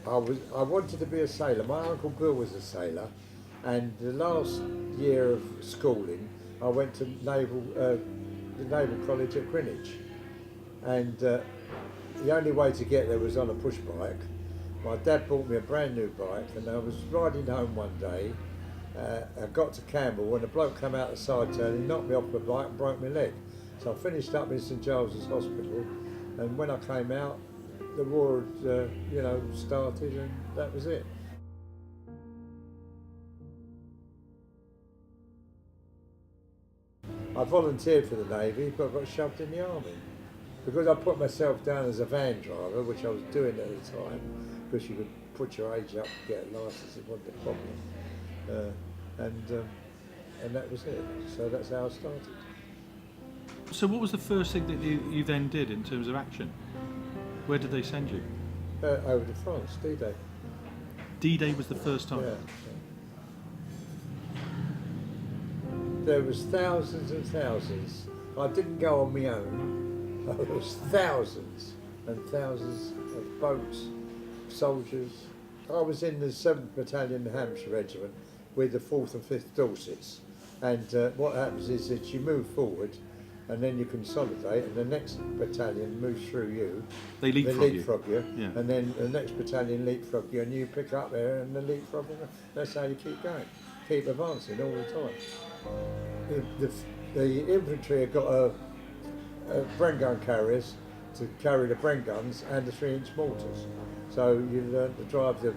I wanted to be a sailor. My uncle Bill was a sailor, and the last year of schooling, I went to the Naval College at Greenwich, and the only way to get there was on a push bike. My dad bought me a brand new bike, and I was riding home one day. I got to Campbell, and a bloke came out the side turn, he knocked me off the bike and broke my leg. So I finished up in St Giles's Hospital, and when I came out, the war had, started, and that was it. I volunteered for the Navy, but I got shoved in the Army. Because I put myself down as a van driver, which I was doing at the time, because you could put your age up to get a licence, it wasn't a problem. And that was it. So that's how I started. So what was the first thing that you then did in terms of action? Where did they send you? Over to France, D-Day. D-Day was the first time? Yeah. There was thousands and thousands. I didn't go on my own. There was thousands and thousands of boats, soldiers. I was in the 7th Battalion Hampshire Regiment with the 4th and 5th Dorsets. And what happens is that you move forward and then you consolidate, and the next battalion moves through you. They leapfrog you. Yeah. And then the next battalion leapfrog you, and you pick up there and the leapfrog. That's how you keep going. Keep advancing all the time. The infantry have got a Bren gun carriers to carry the Bren guns and the 3-inch mortars. So you learn to drive the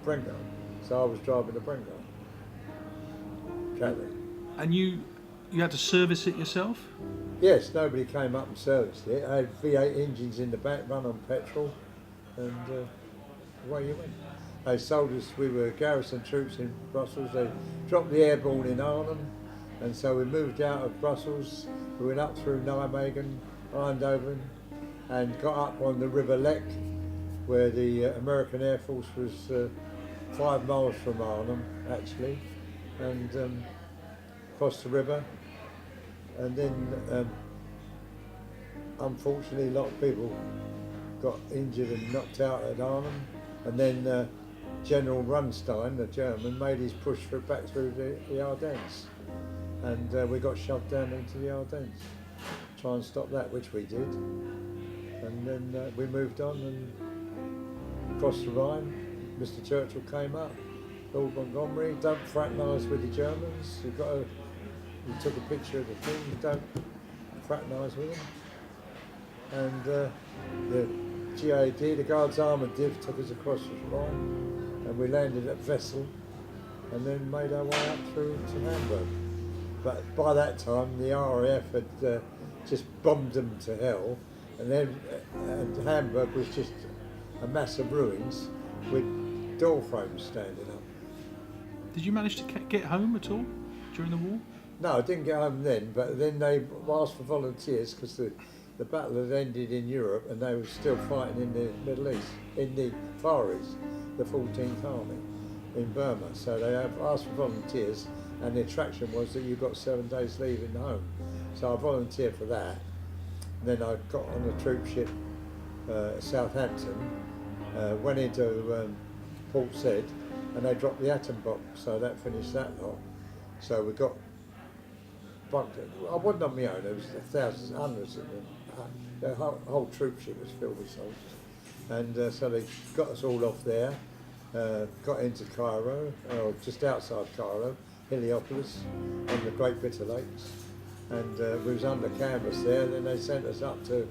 Bren gun. So I was driving the Bren gun. Catling. And you had to service it yourself? Yes, nobody came up and serviced it. I had V8 engines in the back, run on petrol, and away you went. They sold us, we were garrison troops in Brussels. They dropped the airborne in Arnhem, and so we moved out of Brussels. We went up through Nijmegen, Eindhoven, and got up on the River Lek, where the American Air Force was 5 miles from Arnhem, actually, and crossed the river. And then, unfortunately, a lot of people got injured and knocked out at Arnhem. And then General Runstein, the German, made his push back through the Ardennes. And we got shoved down into the Ardennes. Try and stop that, which we did. And then we moved on and crossed the Rhine. Mr. Churchill came up. Lord Montgomery, don't fraternise with the Germans. We took a picture of the thing, don't fraternise with them. And the GAD, the Guards Armoured Div, took us across the Rhine, and we landed at Wessel, and then made our way up through to Hamburg. But by that time, the RAF had just bombed them to hell, and then Hamburg was just a mass of ruins with door frames standing up. Did you manage to get home at all during the war? No, I didn't get home then, but then they asked for volunteers because the battle had ended in Europe and they were still fighting in the Middle East, in the Far East, the 14th Army in Burma. So they asked for volunteers, and the attraction was that you got 7 days leaving home. So I volunteered for that. Then I got on a troop ship at Southampton, went into Port Said, and they dropped the atom bomb, so that finished that lot. So we got bunked. I wasn't on my own, there was thousands, hundreds of them. The whole troop ship was filled with soldiers. And so they got us all off there, got into Cairo, or just outside Cairo, Heliopolis, on the Great Bitter Lakes. And we was under canvas there, then they sent us up to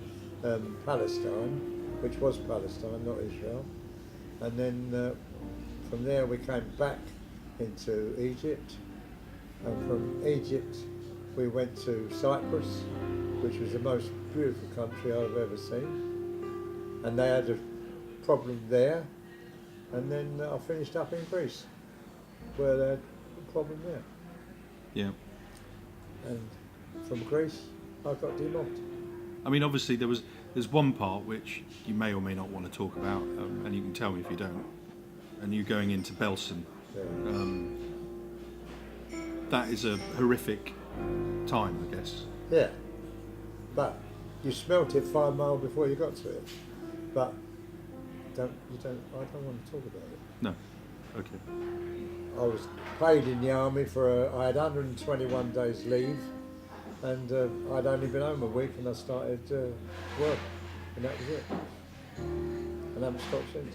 Palestine, which was Palestine, not Israel. And then from there we came back into Egypt, and from Egypt we went to Cyprus, which was the most beautiful country I've ever seen, and they had a problem there, and then I finished up in Greece, where they had a problem there. Yeah. And from Greece I got demobbed. I mean, obviously there's one part which you may or may not want to talk about, and you can tell me if you don't. And you going into Belsen, Yeah. That is a horrific time, I guess. Yeah, but you smelt it 5 miles before you got to it. But I don't want to talk about it. No. Okay. I was paid in the army I had 121 days leave, and I'd only been home a week, and I started work, and that was it. And I haven't stopped since.